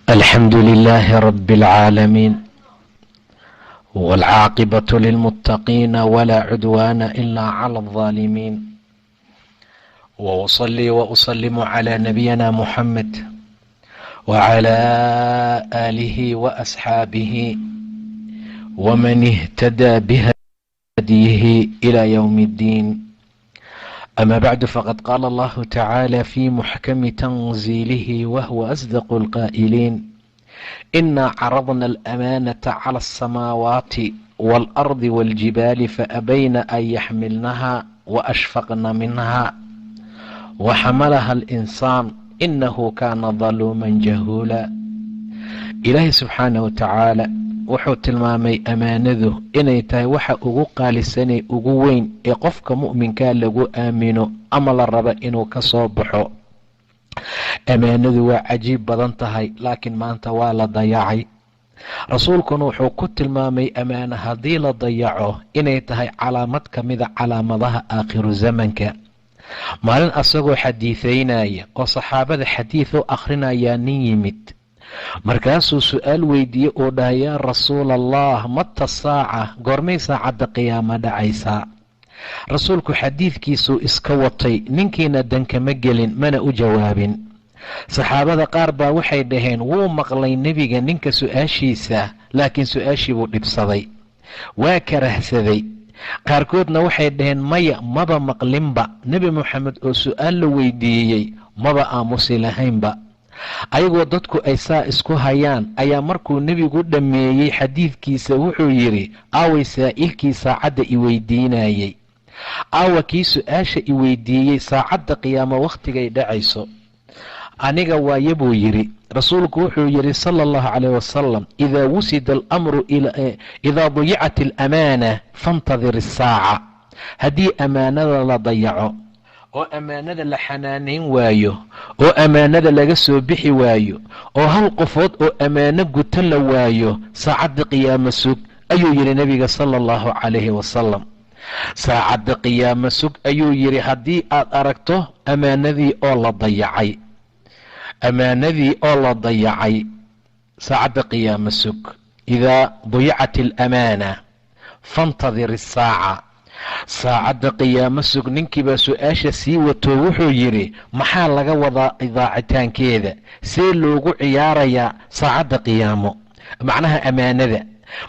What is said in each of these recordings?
الحمد لله رب العالمين والعاقبة للمتقين ولا عدوان إلا على الظالمين وأصلي وأسلم على نبينا محمد وعلى آله وأصحابه ومن اهتدى بهديه إلى يوم الدين. أما بعد فقد قال الله تعالى في محكم تنزيله وهو أصدق القائلين: إنا عرضنا الأمانة على السماوات والأرض والجبال فأبين أن يحملنها وأشفقن منها وحملها الإنسان إنه كان ظلوما جهولا. إلهي سبحانه وتعالى wuxuu tilmaamay amaanadu inay tahay waxa ugu qaalisanay ugu weyn ee qofka mu'minka lagu aamino ama la raba inuu ka soo baxo. Amaanadu waa cajiib badan tahay, laakiin maanta waa la dayacay. Rasuulkuna wuxuu ku tilmaamay amaana haddii la dayaco inay tahay calaamad ka mida calaamadaha aakhiru zamanka. Maalin asagoo xadiitheynaya oo saxaabada xadiid u akhrinaya nin yimid, markaasuu su-aal weydiiyey oo dhahay: yaa rasuul allah, mata saaca, goormay saacadda qiyaama dhacaysaa? Rasuulku xadiidkiisuu iska watay, ninkiina dankama gelin mana u jawaabin. Saxaabada qaar baa waxay dhaheen wuu maqlay nebiga ninka su-aashiisa, laakiin su-aashii buu dhibsaday, waa karahsaday. Qaarkoodna waxay dhaheen maya, maba maqlinba nebi moxamed oo su-aal la weydiiyey, maba aamusi lahaynba. ayagoo dadku ay saa isku hayaan ayaa markuu nebigu dhammeeyey xadiidkiisa wuxuu yidhi: aaway saa'ilkii saacadda i weydiinayey, aawa kii su-aasha i weydiiyey saacadda qiyaamo wakhtigay dhacayso? aniga waaye buu yidhi. Rasuulku wuxuu yidhi sala allahu calayh wasalam: idaa wusida alamru idaa dayicat alamaana faintadir isaaca. haddii ammaanada la dayaco oo ammaanada la xanaanayn waayo, oo ammaanada laga soo bixi waayo, oo hal qofood oo ammaano guta la waayo, saacadda qiyaamo sug ayuu yidhi nebiga sala allahu calayhi wasalam. saacadda qiyaamo sug ayuu yidhi haddii aad aragto ammaanadii oo la dayacay, ammaanadii oo la dayacay, saacadda qiyaamo sug. idaa dayicat alamaana faintadir isaaca. saacadda qiyaamo sug. ninkiibaa su-aasha sii wato wuxuu yidhi: maxaa laga wadaa idaacitaankeeda? see loogu ciyaarayaa saacadda qiyaamo, macnaha ammaanada?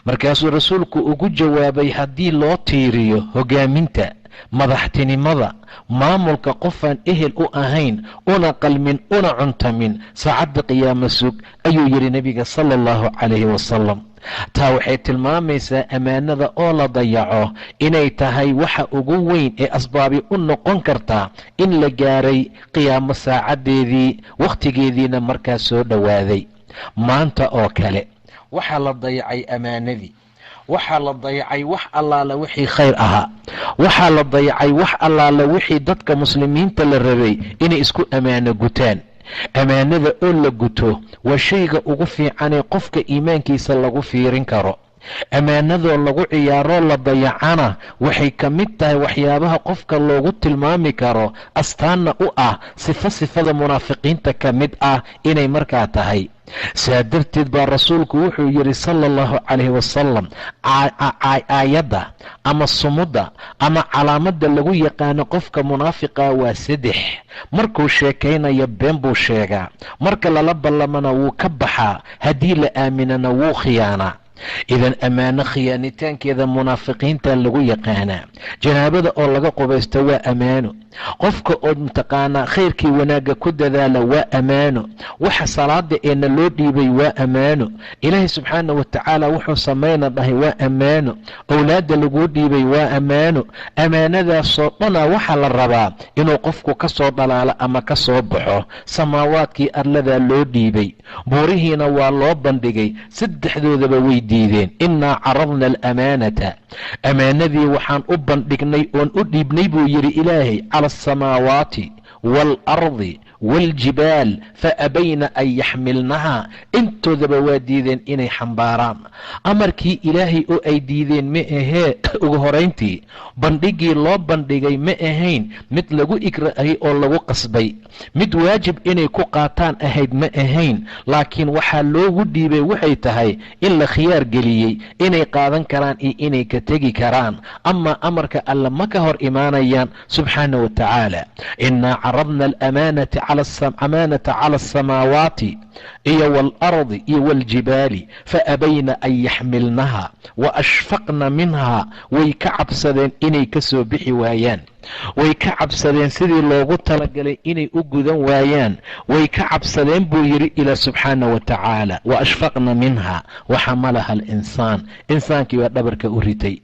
markaasuu rasuulku ugu jawaabay: haddii loo tiiriyo hogaaminta, madaxtinimada, maamulka qofaan ehel u ahayn, una qalmin, una cuntamin, saacadda qiyaamo sug ayuu yidhi nebiga sala allahu calayhi wasalam. taa waxay tilmaamaysaa ammaanada oo la dayaco inay tahay waxa ugu weyn ee asbaabi u noqon kartaa in la gaaray qiyaamo saacaddeedii, wakhtigeediina markaa soo dhowaaday. maanta oo kale waxaa la dayacay ammaanadii, waxaa la dayacay wax allaala wixii khayr ahaa, waxaa la dayacay wax allaala wixii dadka muslimiinta la rabay inay isku ammaano gutaan. ammaanada oo la guto waa shayga ugu fiicanee qofka iimaankiisa lagu fiirin karo. ammaanadoo lagu ciyaaroo la dayacana waxay ka mid tahay waxyaabaha qofka loogu tilmaami karo astaanna u ah sifada munaafiqiinta ka mid ah inay markaa tahay. saa darteed baa rasuulku wuxuu yidhi sala allahu calayhi wasalam: aayadda ama sumudda ama calaamadda lagu yaqaano qofka munaafiqa waa 3. markuu sheekaynayo been buu sheegaa, marka lala ballamana wuu ka baxaa, haddii la aaminana wuu khiyaanaa. idan ammaano khiyaanitaankeeda munaafiqiinta lagu yaqaanaa. janaabada oo laga qubaysto waa ammaano. qofka oo mataqaanaa khayrkii wanaagga ku dadaala waa ammaano. waxa salaada eena loo dhiibay waa ammaano. ilaahay subxaana wa tacaala wuxuu samayna dhahay waa ammaano. owlaadda laguu dhiibay waa ammaano. ammaanadaasoo dhana waxaa la rabaa inuu qofku ka soo dhalaalo ama ka soo baxo. samaawaadkii arladaa loo dhiibay, buurihiina waa loo bandhigay, saddexdoodaba way diideen. innaa caradna alamaanata, ammaanadii waxaan u bandhignay oon u dhiibnay buu yidhi ilaahay, cala asamaawaati waalardi waaljibaal fa abayna an yaxmilnahaa intoodaba waa diideen inay xambaaraan. amarkii ilaahay oo ay diideen ma ahee ugu horayntii bandhigii loo bandhigay ma ahayn mid lagu ikra'ay oo lagu qasbay, mid waajib inay ku qaataan ahayd ma ahayn, laakiin waxaa loogu dhiibay waxay tahay in la khiyaar geliyey inay qaadan karaan iyo inay ka tegi karaan. amaa amarka alla ma ka hor imaanayaan subxaana wa tacaala. innaa caradna alamaanata cala asamaawaati iyo waalardi iyo waaljibaali fa abayna an yaxmilnaha wa ashfaqna minhaa. way ka cabsadeen inay ka soo bixi waayaan, way ka cabsadeen sidii loogu talagalay inay u gudan waayaan, way ka cabsadeen buu yidhi ilaa subxaana wa tacaala. wa ashfaqna minhaa waxamalaha alinsaan. insaankii baa dhabarka u ritay.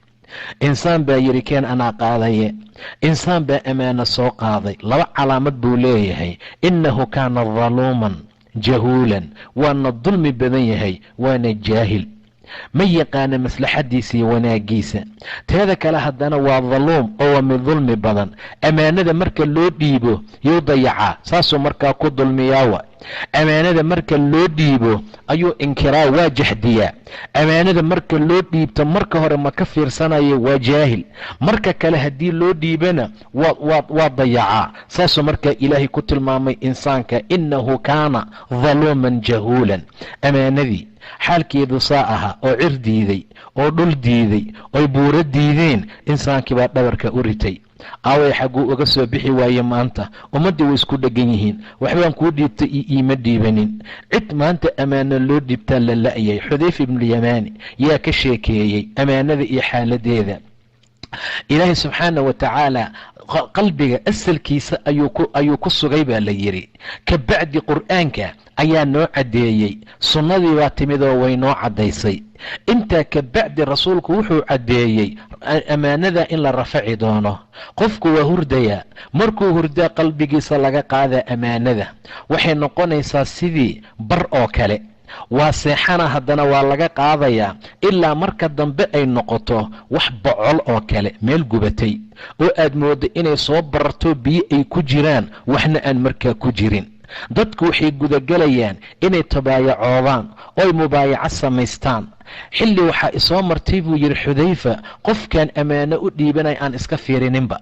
insaan baa yidhi keen anaa qaadaye. insaan baa ammaano soo qaaday. laba calaamad buu leeyahay. innahu kaana daluuman jahuulan, waana dulmi badan yahay, waana jaahil, ma yaqaana maslaxadiisa iyo wanaagiisa. teeda kale haddana waa daluum oo waa mid dulmi badan. ammaanada marka loo dhiibo yuu dayacaa, saasuu markaa ku dulmiyaawa. ammaanada marka loo dhiibo ayuu inkiraa, waa jaxdiyaa. ammaanada marka loo dhiibto marka hore ma ka fiirsanayo, waa jaahil. marka kale haddii loo dhiibana waa dayacaa. saasuu markaa ilaahay ku tilmaamay insaanka, innahu kaana daluuman jahuulan. ammaanadii xaalkeedu saa ahaa oo cir diiday oo dhul diiday oy buuro diideen, insaankii baa dhabarka u ritay. aaway xagguu uga soo bixi waaye maanta? ummaddii way isku dheggan yihiin. waxbaan kuu dhiibtay iyo iima dhiibanin. cid maanta ammaano loo dhiibtaa la la'yay. xudayfa ibnulyamaani yaa ka sheekeeyey ammaanada iyo xaaladeeda. ilaahay subxaana wa tacaala qalbiga asalkiisa ayuu ku sugay baa la yidhi. ka bacdi qur'aanka ayaa noo caddeeyey, sunnadii baa timid oo way noo caddaysay. intaa ka bacdi rasuulku wuxuu caddeeyey ammaanada in la rafaci doono. qofku waa hurdayaa, markuu hurdaa qalbigiisa laga qaadaa ammaanada. waxay noqonaysaa sidii bar oo kale. waa seexana haddana waa laga qaadayaa ilaa marka dambe ay noqoto wax bocol oo kale, meel gubatay oo aad mooddo inay soo bararto biyo ay ku jiraan, waxna aan markaa ku jirin. dadku waxay gudagelayaan inay tabaayacoodaan ooy mubaayaco samaystaan. xilli waxaa isoo martay buu yidhi xudayfa, qofkaan ammaano u dhiibanay aan iska fiirininba.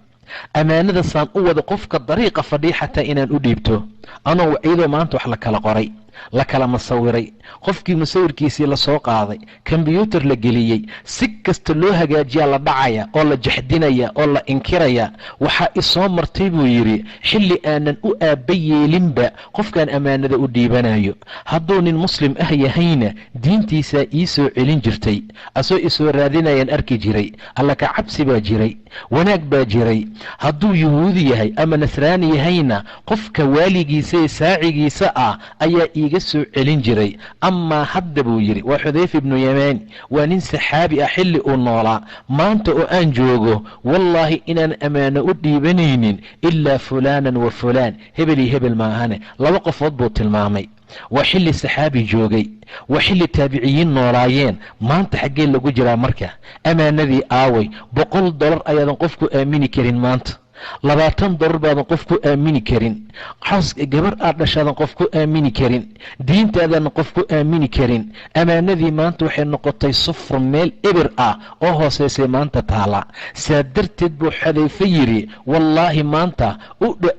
ammaanada saan u wada qofka dariiqa fadhiya xataa inaan u dhiibto anoo iyadoo maanta wax la kala qoray, la kala masawiray, qofkii musawirkiisii lasoo qaaday, kombyuutar la geliyey, si kasta loo hagaajiyaa la dhacaya oo la jaxdinaya oo la inkiraya. waxaa isoo martay buu yidhi xilli aanan u aabba yeelinba qofkaan ammaanada u dhiibanayo. hadduu nin muslim ah yahayna diintiisaa ii soo celin jirtay, asoo isoo raadinayaan arki jiray. alla ka cabsi baa jiray, wanaag baa jiray. hadduu yuhuudi yahay ama nasraani yahayna qofka waaligiisa ee saacigiisa ah ayaa iiga soo celin jiray. amaa hadda buu yidhi, waa xudayfa ibnu yamaani, waa nin saxaabi ah xilli uu noolaa. maanta oo aan joogo wallaahi inaan ammaano u dhiibanaynin ilaa fulaanan wa fulaan, hebel iyo hebel maahane. laba qofood buu tilmaamay. waa xilli saxaabi joogay, waa xilli taabiciyiin noolaayeen. maanta xaggee lagu jiraa marka? ammaanadii aaway. $100 ayaadan qofku aamini karin maanta. $20 baadan qof ku aamini karin. gabar aad dhashaadan qof ku aamini karin. diintaadan qof ku aamini karin. ammaanadii maanta waxay noqotay sufur, meel eber ah oo hooseysay maanta taala. saa darteed buu xudayfe yidhi, wallaahi maanta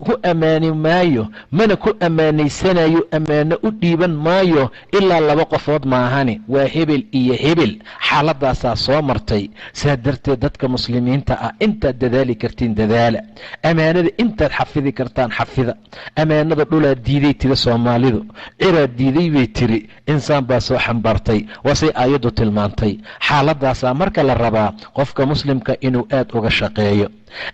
ku ammaani maayo, mana ku ammaanaysanayo, ammaano u dhiiban maayo ilaa 2 qofood maahane, waa hebel iyo hebel. xaaladaasaa soo martay. saa darteed dadka muslimiinta ah intaad dadaali kartiin dadaala. ammaanada intaad xafidi kartaan xafida. ammaanada dhulaad diiday tiri soomaalidu, ciraad diiday bay tiri, insaan baa soo xambaartay. waasay aayaddu tilmaantay. xaaladaasaa marka la rabaa qofka muslimka inuu aad uga shaqeeyo.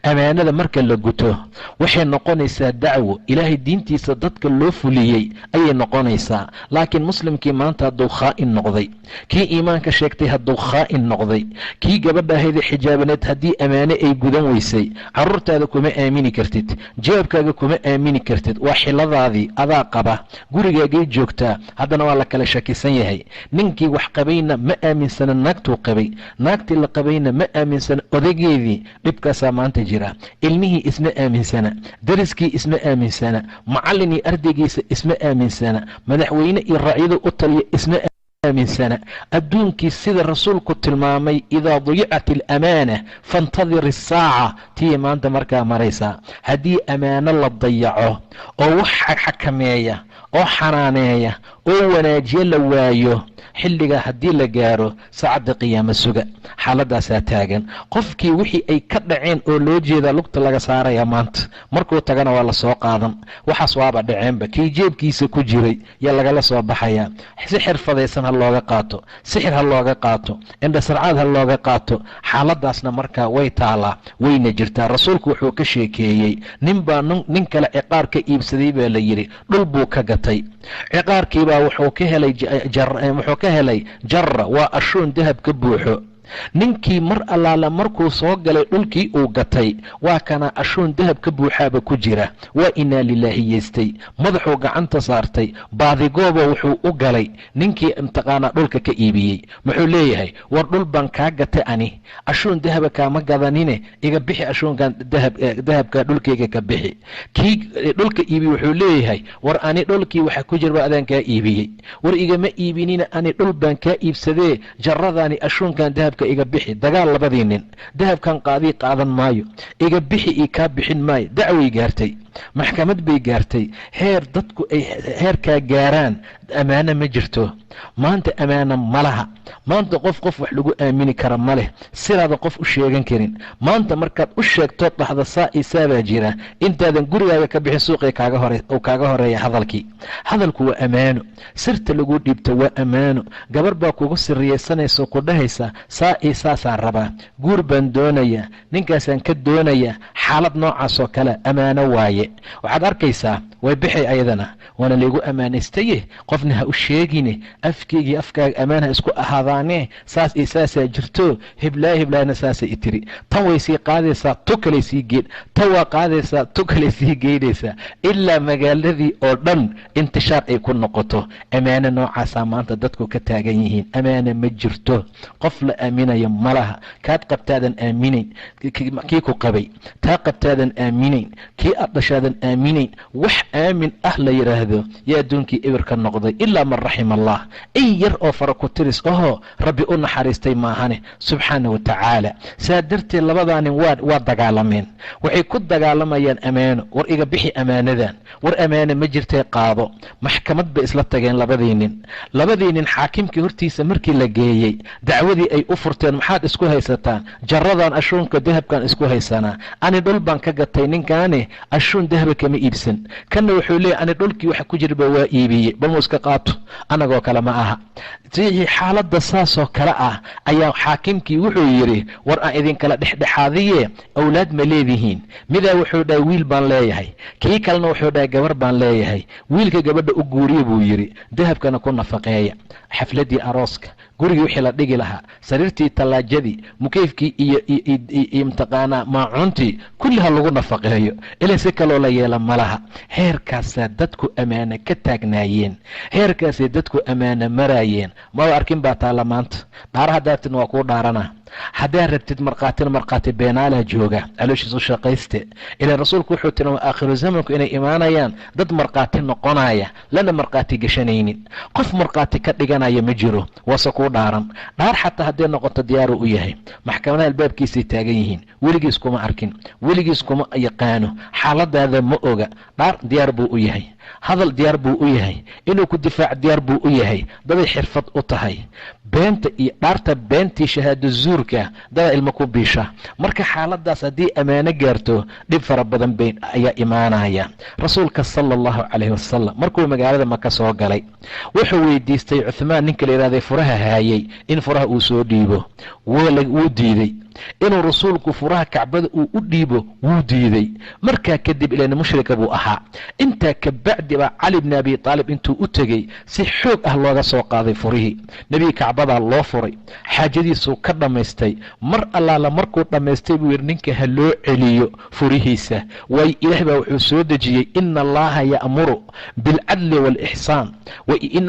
ammaanada marka la guto waxay noqonaysaa dacwo ilaahay diintiisa dadka loo fuliyey ayay noqonaysaa. laakiin muslimkii maanta hadduu khaa'in noqday, kii iimaanka sheegtay hadduu khaa'in noqday, kii gabadha ahaydee xijaabaneed haddii ammaane ay gudan weysay, carruurtaada kuma aamini kartid, jeebkaaga kuma aamini kartid. waa xiladaadii, adaa qaba, gurigaagay joogtaa, haddana waa la kala shakisan yahay. ninkii wax qabayna ma aaminsana naagtuu qabay, naagtii la qabayna ma aaminsana odageedii. dhibkaasaa maanta jira. ilmihii isma aaminsana, dariskii isma aaminsana, macallin iyo ardaygiisa isma aaminsana, madaxweyne iyo raacyadu u taliya isma aaminsana. adduunkii sida rasuulku tilmaamay, idaa dayicat alamaana faintadir isaaca, tii maanta markaa maraysaa. haddii amaano la dayaco oo wax xakameeya oo xanaaneeya oo wanaajiye la waayo, xilligaa haddii la gaaro saacadda qiyaamo suga. xaaladaasaa taagan. qofkii wixii ay ka dhaceen oo loo jeedaa lugta laga saaraya maanta, markuu tagana waa la soo qaadan. waxaas waaba dhaceenba. kii jeebkiisa ku jiray yaa lagala soo baxayaa. si xirfadaysan ha looga qaato, sixir ha looga qaato, indhasarcaad ha looga qaato. xaaladaasna markaa way taalaa, wayna jirtaa. rasuulku wuxuu ka sheekeeyey nin baa nin kale ciqaar ka iibsaday baa la yidhi, dhul buu ka gatay. ciqaarkiibaa wuxuu ka helay jarra, waa ashuun dahab ka buuxo. ninkii mar allaala markuu soo galay dhulkii uu gatay, waa kana ashuun dahab ka buuxaaba ku jira. waa inaa lilaahi yeystay, madaxuu gacanta saartay, baadigooba wuxuu u galay ninkii imtiqaanaa dhulka ka iibiyey. muxuu leeyahay, war dhul baan kaa gatay ani, ashuun dahaba kaama gadanine, iga bixi ashuunkan dahabka dhulkayga ka bixi. kii dhulka iibiye wuxuu leeyahay, war ani dhulkii waxa ku jirba adaan kaa iibiyey, war igama iibinina, ani dhul baan kaa iibsadee jaradaani ashuunkan dahabka iga bixi. dagaal labadii nin, dahabkan qaadii qaadan maayo, iga bixi ii kaa bixin maayo. dacway gaartay, maxkamad bay gaartay. heer dadku ay heerkaa gaaraan, ammaano ma jirto maanta. ammaano ma laha maanta. qof wax lagu aamini kara ma leh, sidaada qof u sheegan karin. maanta markaad u sheegto dhahda saa isaabaa jira, intaadan gurigaaga ka bixin suuqay kaaga horeeya hadalkii. hadalku waa ammaano, sirta lagu dhiibto waa ammaano. gabar baa kugu siriyeysanaysa ku dhahaysa saa ii saasaan rabaa, guur baan doonayaa, ninkaasaan ka doonayaa. xaalad noocaasoo kale ammaano waaye. waxaad arkaysaa way bixay ayadana, waana laygu ammaanaystaye, qofna ha u sheegine, afkeygii afkaaga ammaan ha isku ahaadaane, saas iyo saasaa jirto, heblaayna saasay itiri. tan way sii qaadaysaa, tu kaley sii geed, tan waa qaadaysaa, tu kaley sii geynaysaa, ilaa magaaladii oo dhan intishaar ay ku noqoto. ammaano noocaasaa maanta dadku ka taagan yihiin. ammaano ma jirto, qof la aaminayo ma laha. kaad qabtaadan aaminayn, kii ku qabay, taa qabtaadan aaminayn, kii aad dhashaadan aaminayn. wax aamin ah la yidhaahdo yaa adduunkii eber ka noqday, ilaa man raxima allah. in yar oo fara ku tiris ahoo rabbi u naxariistay maahane subxaana wa tacaala. saa darteed labadaa nin waa dagaalameen. waxay ku dagaalamayaan ammaano. war iga bixi ammaanadan, war ammaano ma jirtay qaado. maxkamad bay isla tageen labadii nin. xaakimkii hortiisa markii la geeyey, dacwadii ay u furteen, maxaad isku haysataan? jaradan ashuunka dahabkan isku haysanaa, ani dhul baan ka gatay, ninkaane ashuun dahaba kama iibsan. kanna wuxuu leeyahy ani dhulkii waxa ku jirba waa iibiyey, bal muu iska qaato, anagoo kale ma aha. xaaladda saasoo kale ah ayaa xaakimkii wuxuu yidhi, war aan idinkala dhexdhexaadiye, awlaad ma leedihiin? midaa wuxuu dhahay wiil baan leeyahay, kii kalena wuxuu dhahay gabar baan leeyahay. wiilka gabadha u guuriye buu yidhi, dahabkana ku nafaqeeya. xafladii arooska, gurigii wixii la dhigi lahaa, sariirtii, tallaajadii, mukeyfkii iyo mtaqaanaa maacuuntii, kulli ha lagu nafaqeeyo. ilaa si kaloo la yeela malaha. heerkaasaa dadku ammaano ka taagnaayeen, heerkaasay dadku ammaano maraayeen. maba arkin baa taalla maanta. dhaara haddaartin waa kuu dhaarana, haddaad rabtid markhaatina markhaati beenaalaa jooga, calooshiisu shaqayste. ilaa rasuulku wuxuu tilmaamay aakhiru zamanku inay imaanayaan dad markhaati noqonaya, lana markhaati gashanaynin. qof markhaati ka dhiganaya ma jiro, waase kuu dhaaran. dhaar xataa hadday noqoto diyaaruu u yahay. maxkamadaha albaabkiisay taagan yihiin, weligiis kuma arkin, weligiis kuma yaqaano, xaaladaada ma oga. dhaar diyaar buu u yahay, hadal diyaar buu u yahay, inuu ku difaac diyaar buu u yahay. daday xirfad u tahay. beenta iyo dhaarta beentii shahaado zuurka dada ilmo ku biisha. marka xaaladaas haddii ammaano gaarto, dhib fara badan ayaa imaanaya. rasuulka sala allahu calayhi wasalam markuu magaalada maka soo galay, wuxuu weydiistay cuthmaan ninka la yidhahday furaha haayay in furaha uu soo dhiibo. wuu diiday. inuu rasuulku furaha kacbada uu u dhiibo wuu diiday. markaa kadib ilaa mushrika buu ahaa. intaa kabacdi baa cali bni abi aalib intuu u tegey si xoog ah looga soo qaaday furihii. nebiga kacbadaa loo furay, xaajadiisuu ka dhammaystay. mar allaala markuu dhammaystay buu yidhi ninka ha loo celiyo furihiisa. waayo ilaah baa wuxuu soo dejiyey ina allaha ya'muru bilcadli waalixsaan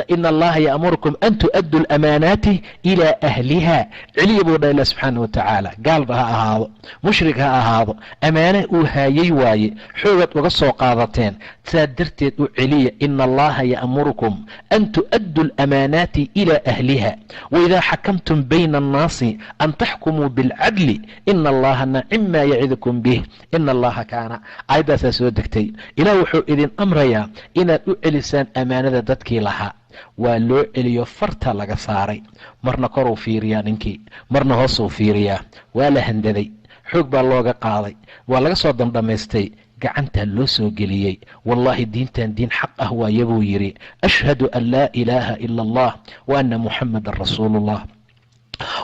ina allaha ya'murukum an tu'addu alamaanaati ilaa ahliha. celiya buu dha ilah subxaana watacaala. gaalba ha ahaado, mushrik ha ahaado, ammaane uu haayay waaye, xoogaad uga soo qaadateen, saa darteed u celiya. ina allaha ya'murukum an tu'addu alamaanaati ilaa ahliha waidaa xakamtum bayna annaasi an taxkumuu bilcadli ina allaha nacim maa yacidukum bih ina allaha kaana. aayaddaasaa soo degtay. ilaah wuxuu idin amrayaa inaad u celisaan ammaanada dadkii lahaa. waa loo celiyo, farta laga saaray. marna koruu fiiriyaa ninkii, marna hoosuu fiiriyaa. waa la handaday, xoog baa looga qaaday, waa laga soo dandhamaystay, gacantaa loo soo geliyey. wallaahi diintan diin xaq ah waaye buu yidhi. ashhadu an laa ilaaha ila allah wa anna muxamadan rasuulullah.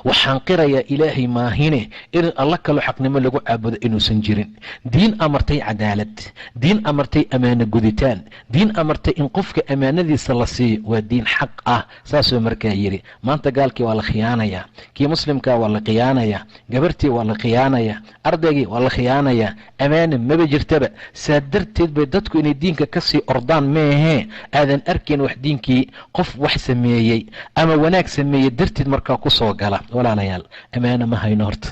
waxaan qirayaa ilaahay maahine in alla kaloo xaqnimo lagu caabudo inuusan jirin. diin amartay cadaalad, diin amartay ammaano guditaan, diin amartay in qofka ammaanadiisa la siiyo. waa diin xaq ah. saasuu markaa yidhi. maanta gaalkii waa la khiyaanayaa, kii muslimkaa waa la khiyaanayaa, gabartii waa la khiyaanayaa, ardaygii waa la khiyaanayaa. ammaana maba jirtaba. saa darteed bay dadku inay diinka ka sii ordaan meehee aadan arkayn wax diinkii qof wax sameeyey ama wanaag sameeyey darteed markaa ku soo gala. walaalayaal, ammaano ma hayno horta.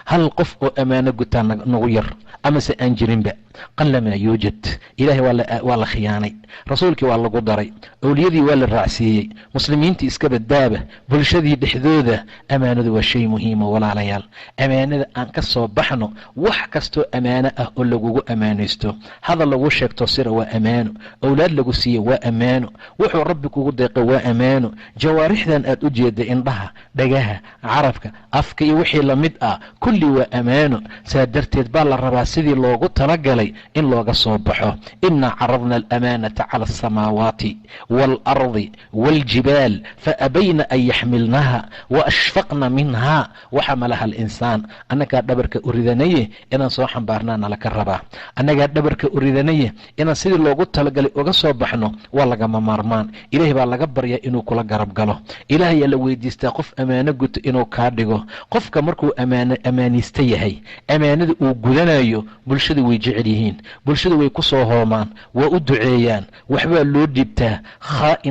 hal qof oo ammaano gutaa nagu yar amase aan jirinba. qalamaa yuujad. ilaahay waa la khiyaanay, rasuulkii waa lagu daray, owliyadii waa la raacsiiyey, muslimiintii iska badbaaba, bulshadii dhexdooda. ammaanadu waa shay muhiima walaalayaal. ammaanada aan ka soo baxno. wax kastoo ammaano ah oo lagugu ammaanaysto, hadal lagu sheegto sira waa ammaano, owlaad lagu siiye waa ammaano, wuxuu rabbi kugu deeqay waa ammaano, jawaarixdan aad u jeeda, indhaha, dhagaha, carabka, afka iyo wixii lamid ah, kulli waa ammaano. saa darteed baa la rabaa sidii loogu talagalay in looga soo baxo. inaa caradna alamaanata cala alsamaawaati waalardi waaljibaal faabayna an yaxmilnaha waashfaqna minha waxamalaha alinsaan. annagaa dhabarka u ridanaye inaan soo xambaarnaa nalaka rabaa. annagaa dhabarka u ridanaye inaan sidii loogu talagalay uga soo baxno waa lagama maarmaan. ilaahay baa laga baryaa inuu kula garab galo. ilaahayaa la weydiistaa qof ammaano guto inuu kaa dhigo. qofka markuu ammaanaysta yahay, ammaanada uu gudanayo, bulshada way jecel yihiin, bulshada way ku soo hoomaan, waa u duceeyaan, waxbaa loo dhiibtaa.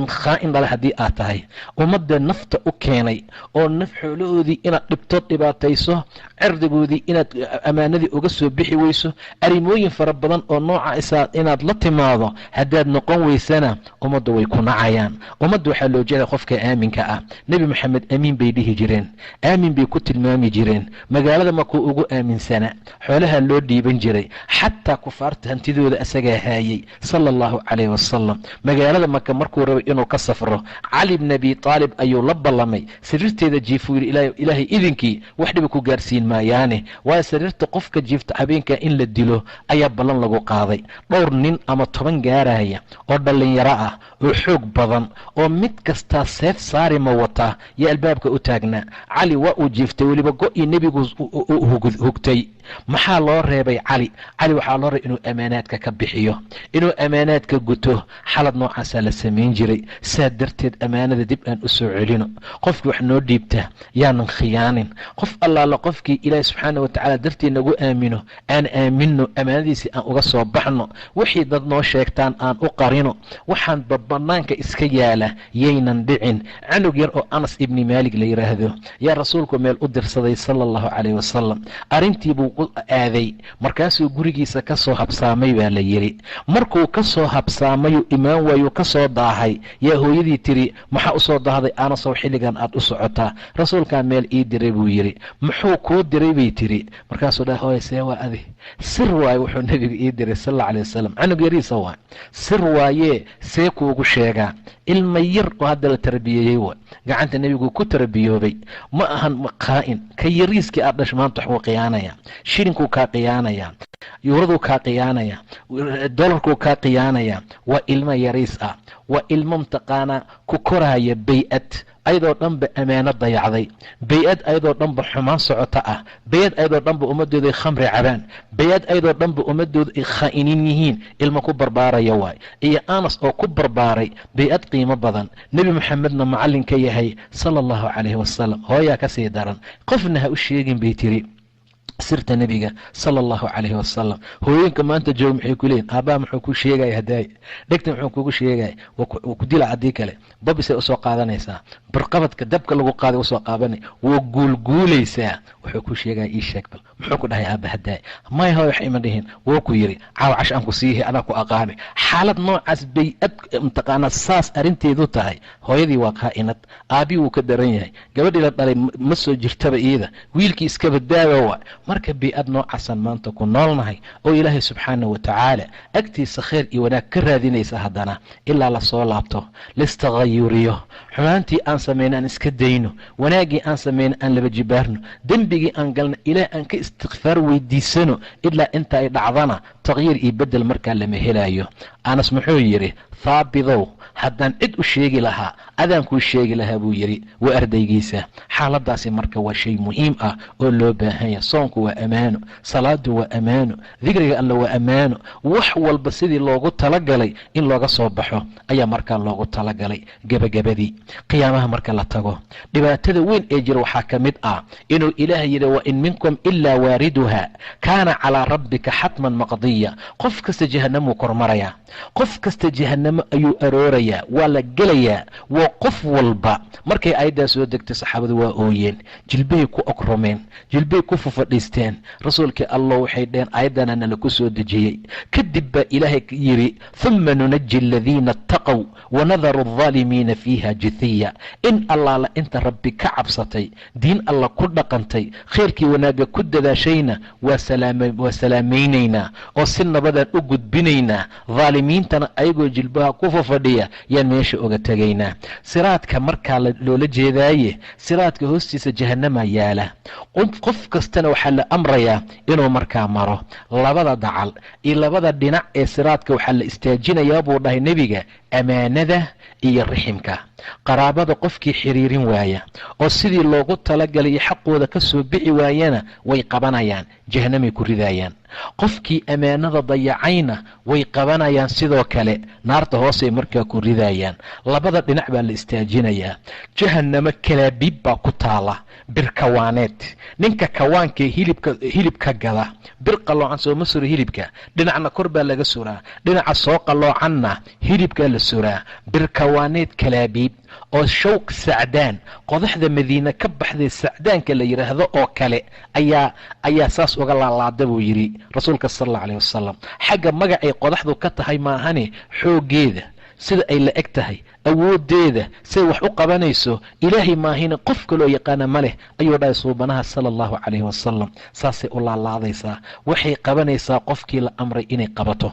khaa'in dhale haddii aad tahay, ummadda nafta u keenay oo naf xoolahoodii inaad dhibtood dhibaatayso, cirdigoodii inaad ammaanadii uga soo bixi weyso, arrimooyin fara badan oo nooca isaa inaad la timaado. haddaad noqon weysana ummadda way ku nacayaan. ummadda waxaa loo jeeda qofka aaminka ah. nebi maxamed amiin bay dhihi jireen, aamin bay ku tilmaami jireen. magaalada markuu ugu aaminsanaa, xoolaha loo dhiiban jiray, xataa kufaarta hantidooda asagaa haayay sala allahu calayh wasalam. magaalada maka markuu rabay inuu ka safro, cali bni abi aalib ayuu la ballamay. sariirteeda jiifuu yidhi ilaahay idinkii wax dhiba ku gaarsiin maayaane. waayo sariirta qofka jiifta habeenkaa in la dilo ayaa ballan lagu qaaday. dhowr nin ama 10 gaaraya oo dhallinyaro ah oo xoog badan oo mid kastaa seef saarima wataa iyo albaabka u taagnaa. cali waa uu jiiftay, weliba go-ii nebigu hugtay. maxaa loo reebay cali? cali waxaa loo reebay inuu ammaanaadka ka bixiyo, inuu ammaanaadka guto. xalad noocaasaa la samayn jiray. saa darteed ammaanada dib aan u soo celino. qofkii wax noo dhiibta yaanan khiyaanin. qof allaala qofkii ilaahi subxaana watacaala dartii nagu aamino aan aaminno, ammaanadiisii aan uga soo baxno. wixii dad noo sheegtaan aan u qarino. waxaan banaanka iska yaala yaynan dhicin. canug yar oo anas ibni maalig la yidhaahdo yaa rasuulku meel u dirsaday sala allahu calayh wasalam. arrintiibuu u aaday, markaasuu gurigiisa ka soo habsaamay baa la yidhi. markuu ka soo habsaamayuu imaan waayuu ka soo daahay. yaa hooyadii tiri, maxaa u soo daahday anasow xilligan aad u socotaa? rasuulkaa meel ii diray buu yidhi. muxuu kuu diray bay tiri. markaasuu dhaha hooye see waa adi? sir waaye wuxuu nebigu ii diray sal alla alay wasalam. canug yariisa waay, sir waayee see kuugu sheegaa? ilma yar oo hadda la tarbiyeeyey wa gacanta nebigu ku tarbiyoobay. ma ahan qaa'in. ka yariiskii aad dhash maanta waxbuu khiyaanaya, shilinkuu kaa khiyaanaya, yuuraduu kaa khiyaanaya, dolarkuu kaa khiyaanaya. waa ilmo yariis ah, waa ilmo mtaqaanaa ku koraya bay-ad ayadoo dhanba ammaano dayacday, bay-ad ayadoo dhanba xumaan socota ah, bay-ad ayadoo dhanba ummadooda ay khamri cabaan, bay-ad ayadoo dhanba ummadooda ay khaa'iniin yihiin, ilmo ku barbaaraya waay. iyo anas oo ku barbaaray bay-ad qiimo badan, nebi maxamedna macallin ka yahay sala allahu calayhi wasalam. hooyaa ka sii daran, qofna ha u sheegin bay tiri sirta nebiga sala allahu calayhi wasalam. hooyinka maanta jooga maxay ku leeyihin, aabbaha muxuu ku sheegaya hadaay, dhegta muxuu kugu sheegaya, wuu ku dila haddii kale, babisay usoo qaadanaysaa, barqabadka dabka lagu qaaday usoo qaabanay, wuu guulguulaysaa, wuxuu ku sheegaya ii sheeg bal muxuu ku dhahay aabba hadaay, may hooy wax ima dhihin, wuu ku yiri caawa cash aan ku siihi anaa ku aqaanay. xaalad noocaas bay-ad mataqaanaa saas arrinteedu tahay. hooyadii waa qaa'inad, aabbii wuu ka daran yahay, gabadhii la dhalay ma soo jirtaba iyada, wiilkii iska badbaada waa. marka bay-ad noocaasaan maanta ku noolnahay oo ilaahay subxaanahu watacaala agtiisa khayr iyo wanaag ka raadinaysa. haddana ilaa lasoo laabto, laistaqayuriyo, xumaantii aan samayno aan iska dayno, wanaaggii aan samayno aan laba jibaarno, dembigii aan galno ilaah aan ka istikfaar weydiisano, ilaa inta ay dhacdana taqyiir iyo bedel markaa lama helayo. anas muxuu yidhi, thaabidow haddaan cid u sheegi lahaa adaan kuu sheegi lahaa buu yidhi, waa ardaygiisa. xaaladaasi marka waa shay muhiim ah oo loo baahanya. soonku waa ammaano, salaadu waa ammaano, dikriga alla waa ammaano, wax walba sidii loogu talagalay in looga soo baxo ayaa markaa loogu talagalay. gebagabadii qiyaamaha marka la tago, dhibaatada weyn ee jira waxaa ka mid ah inuu ilaah yidhi wa in minkum ilaa waariduha kaana calaa rabbika xatman maqdiya. qof kasta jahanamuu kormarayaa, qof kasta jahanamo ayuu aroorayaa, waa la gelayaa. waa qof walba. markay aayaddaa soo degtay saxaabadu waa ooyeen, jilbahay ku okromeen, jilbahay ku fufadhiisteen. rasuulkii allah waxay dheheen aayaddana nala ku soo dejiyey. kadib baa ilaahay yidhi uma nunaji aladiina attaqow wanadaru aldaalimiina fiiha jithiya. in allaala inta rabbi ka cabsatay, diin alla ku dhaqantay, khayrkii wanaagga ku dadaashayna waa salaamaynaynaa oo si nabadaan u gudbinaynaa. dhaalimiintana ayagoo jilbaha ku fufadhiya yaan meesha oga tegaynaa. siraadka markaa loola jeedaaye, siraadka hoostiisa jahanamaa yaala. qof kastana waxaa la amrayaa inuu markaa maro labada dacal iyo labada dhinac ee siraadka. waxaa la istaajinayaa buu dhahay nebiga ammaanada iyo riximka. qaraabada qofkii xiriirin waaya oo sidii loogu talagalay iyo xaqooda ka soo bixi waayana way qabanayaan, jahanamay ku ridayaan. qofkii ammaanada dayacayna way qabanayaan, sidoo kale naarta hoosay markaa ku ridayaan. labada dhinac baa la istaajinayaa. jahanamo kalaabiib baa ku taala, birkawaaneed. ninka kawaankae hilibka gada, bir qaloocan sooma suro hilibka, dhinacna kor baa laga suraa, dhinaca soo qaloocanna hilibkaa la suraa. birkawaaneed kalaabiib oo shawq sacdaan, qodaxda madiine ka baxday sacdaanka la yidhaahdo oo kale ayaa saas uga laalaada buu yidhi rasuulka sal alla alayh wasalam. xagga magacay qodaxdu ka tahay maahane, xooggeeda sida ay la eg tahay, awoodeeda siday wax u qabanayso ilaahay maahina qof kaloo yaqaana ma leh ayuu dhahay suubanaha sala allahu calayhi wasalam. saasay u laalaadaysaa, waxay qabanaysaa qofkii la amray inay qabato.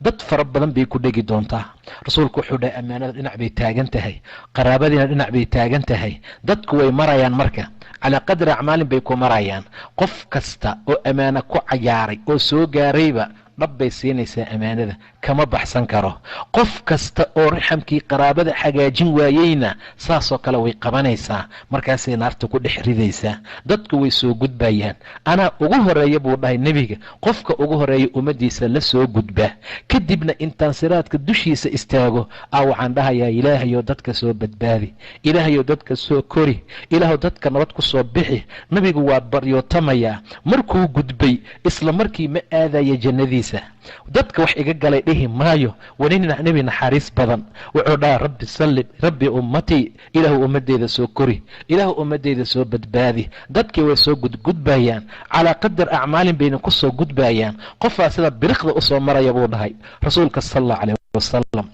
dad fara badan bay ku dhegi doontaa. rasuulku wuxuu dhahay ammaanada dhinac bay taagan tahay, qaraabadiina dhinac bay taagan tahay. dadku way marayaan marka calaa qadri acmaalin bay ku marayaan. qof kasta oo ammaano ku cayaaray oo soo gaarayba dhab bay siinaysaa ammaanada, kama baxsan karo. qof kasta oo raxamkii qaraabada xagaajin waayeyna saasoo kale way qabanaysaa, markaasay naarta ku dhex ridaysaa. dadku way soo gudbayaan. anaa ugu horeeya buu dhahay nebiga, qofka ugu horeeya ummaddiisa la soo gudba. kadibna intaan siraadka dushiisa istaago waxaan dhahayaa ilaahayow dadka soo badbaadi, ilaahayow dadka soo kori, ilaahow dadka nabad ku soo bixi. nabigu waa baryootamayaa. markuu gudbay isla markii ma aadaya jannadiisa. dadka wax iga galay dhihi maayo, wanina nebi naxariis badan. wuxuu dhaha rabbi sallim, rabbi ummatii, ilaahu ummadeyda soo kori, ilaahu ummadeyda soo badbaadi. dadkii way soo gudgudbayaan, calaa qadar acmaalin bayna ku soo gudbayaan. qofaa sida biriqda usoo maraya buu dhahay rasuulka sal allahu calayh wasalam.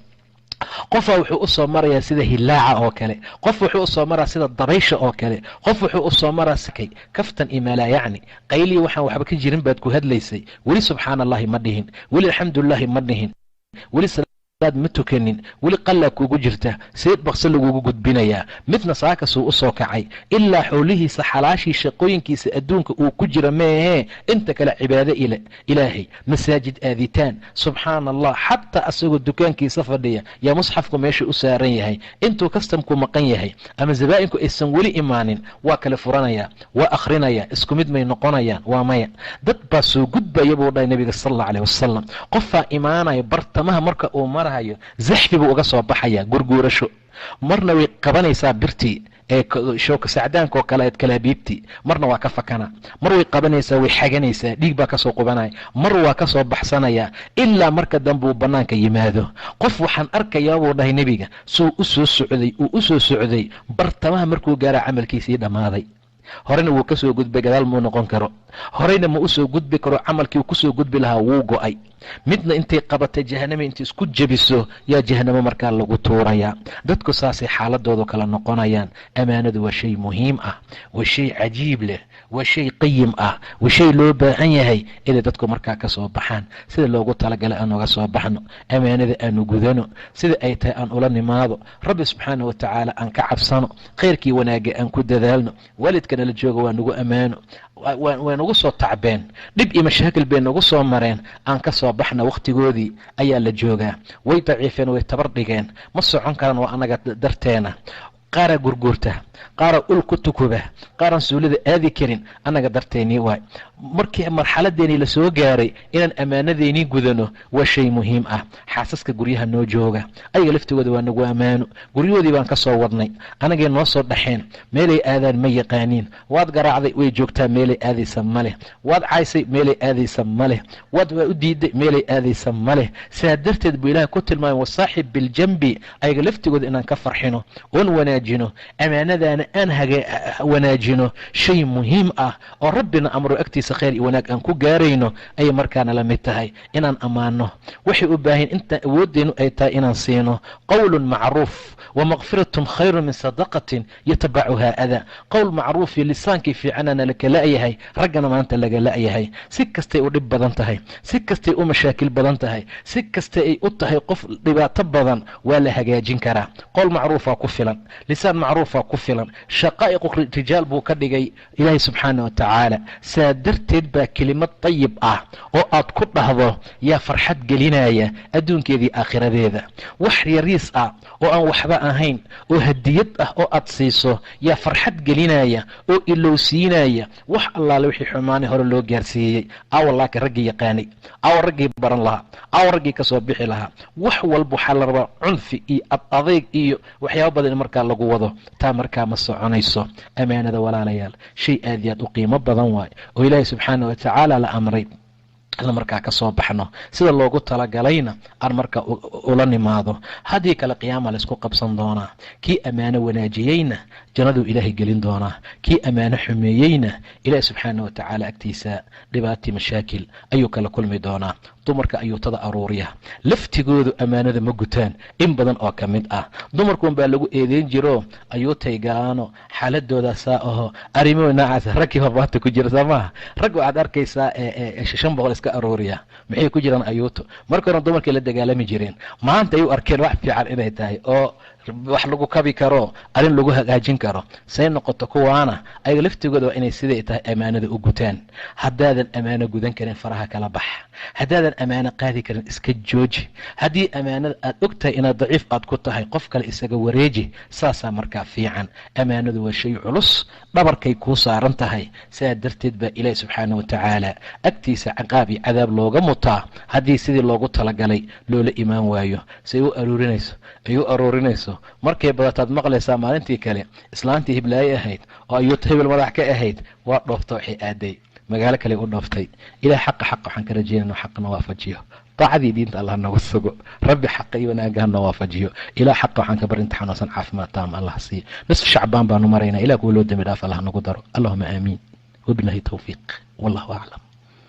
qofaa wuxuu u soo marayaa sida hilaaca oo kale, qof wuxuu u soo maraa sida dabaysha oo kale, qof wuxuu u soo maraa sikay kaftan iyo maalaa yacni qaylii waxaan waxba ka jirin baad ku hadlaysay. weli subxaana allahi ma dhihin, weli alxamdulilaahi ma dhihin, weli daad ma tukanin weli qallaa kuugu jirta seed baqso lagugu gudbinayaa midna saakasuu u soo kacay ilaa xoolihiisa xalaashii shaqooyinkiisa adduunka uu ku jira meehee inta kale cibaado ilaahay masaajid aaditaan subxaana allah xataa asagoo dukaankiisa fadhiya yaa musxafku meesha u saaran yahay intuu kastamku maqan yahay ama zabaa'inku aysan weli imaanin waa kale furanaya waa akhrinayaa isku mid may noqonayaan waa maya dad baa soo gudbaya buu dhahay nabiga sal alla aleh wasalam qofaa imaanaya bartamaha marka uu marahayo zaxfi buu uga soo baxaya gurguurasho marna way qabanaysaa birtii ee shooka sacdaanka oo kale eed kalaabiibtii marna waa ka fakana mar way qabanaysaa way xaganaysaa dhiig baa kasoo qubanaya mar waa ka soo baxsanaya ilaa marka dambe uu bannaanka yimaado qof waxaan arkayaa buu dhahay nebiga suu u soo socday bartamaha markuu gaara camalkiisii dhammaaday horena wuu ka soo gudbay gadaal muu noqon karo horeyna ma u soo gudbi karo camalkii uu ku soo gudbi lahaa wuu go'ay midna intay qabatay jahaname intay isku jebiso yaa jahanamo markaa lagu tuurayaa dadku saasay xaaladoodu kala noqonayaan ammaanadu waa shay muhiim ah waa shay cajiib leh waa shay qayim ah waa shay loo baahan yahay inay dadku markaa ka soo baxaan sida loogu talagalay aan uga soo baxno ammaanada aanu gudano sida ay tahay aan ula nimaado rabbi subxaana wa tacaala aan ka cabsano khayrkii wanaagga aan ku dadaalno waalidkana la jooga waa nagu ammaano way nagu soo tacbeen dhib iyo mashaakil bay nagu soo mareen aan ka soo baxna wakhtigoodii ayaa la joogaa way daciifeen way tabar dhigeen ma socon karaan waa annaga darteena qaaraa gurguurta qaaraa ul ku tukuba qaaraan suulida aadi karin annaga darteennii waay markii marxaladeennii la soo gaaray inaan ammaanadeennii gudano waa shay muhiim ah xaasaska guryaha noo jooga ayaga laftigooda waa nagu ammaano guryahoodii baan ka soo wadnay anagay noo soo dhaxeen meelay aadaan ma yaqaaniin waad garaacday way joogtaa meelay aadaysa ma leh waad caysay meelay aadaysa ma leh waad waa u diiday meelay aadaysa ma leh sidaa darteed buu ilaahay ku tilmaamay wasaaxib biljambi ayaga laftigooda inaan ka farxino oon wanaajino ammaanadaana aan wanaajino shay muhiim ah oo rabbina amro agtiisa khayr iyo wanaag aan ku gaarayno ayay markaana la mid tahay inaan ammaano waxay u baahan intaan awooddeenu ay tahay inaan siino qowlun macruuf ومغفرة خير من صدقة يتبعها أذى قول معروف لسانك في عننا لك لأيهي رقنا ما أنت لك لأيهي سكستي أرب بدنتهي سكستي مشاكل بدنتهي سكستي أطهي قفل لبات بضن ولا هجاجين كرا قول معروفة كفلا لسان معروفة كفلا شقائق رجال بوكدقي إلهي سبحانه وتعالى سادرت با كلمة طيب أو أتكت هذا يا فرحت قلنايا أدون كذي آخر ذي وحري ريس oo aan waxba ahayn oo hadiyad ah oo aad siiso yaa farxad gelinaya oo ilowsiinaya wax allaale wixii xumaanay hore loo gaarsiiyey wallahi raggii yaqaanay raggii baran lahaa raggii ka soo bixi lahaa wax walba waxaa la rabaa cunfi iyo adayg iyo waxyaabo badan markaa lagu wado taa markaa ma soconayso ammaanada walaalayaal shay aad iyo aad u qiimo badan waay oo ilaahay subxaanahu wa tacaala la amray markaa ka soo baxno sida loogu talagalayna aan markaa ula nimaado haddii kale qiyaama la isku qabsan doonaa kii ammaano wanaajiyeyna jannaduu ilaahay gelin doonaa kii ammaano xumeeyeyna ilaahi subxaana wa tacaala agtiisa dhibaatii mashaakil ayuu kala kulmi doonaa dumarka ayuutada aruuriya laftigoodu ammaanada ma gutaan in badan oo ka mid ah dumarkuun baa lagu eedeyn jiro ayuutay galaano xaaladooda saa aho arrimo noocaas raggii babaata ku jira soomaha rag waxaad arkaysaa 500 iska aruuriya maxay ku jiraan ayuuto marka hore dumarkii la dagaalami jireen maanta ay u arkeen wax fiican inay tahay oo wax lagu kabi karo arin lagu hagaajin karo say noqoto kuwaana ay laftigooda waa inay sidee tahay ammaanada u gutaan haddaadan ammaano gudan karin faraha kala bax haddaadan ammaano qaadi karin iska jooji haddii ammaanada aad ogtahay inaad daciif aad ku tahay qof kale isaga wareeji saasaa markaa fiican ammaanadu waa shay culus dhabarkay kuu saaran tahay sidaa darteed baa ilaahi subxaana wa tacaala agtiisa ciqaab iyo cadaab looga mutaa haddii sidii loogu talagalay loola imaan waayo say u aroorinayso markay badataad maqlaysaa maalintii kale islaantii hiblaaye ahayd oo ayuuta hebel madax ka ahayd waa dhoofta waxay aaday magaalo kale u dhooftay ilaah xaqa waxaan ka rajeynayna xaqna waafajiyo طاعدي دين الله نوسقه ربي حقي وناقه نوافجيه إلى حق وحن كبر انت حنوسن عافمات تام الله سي نصف شعبان بانو مرينا إلى قولوا دم دافع الله نقدر اللهم آمين وبالله توفيق والله أعلم.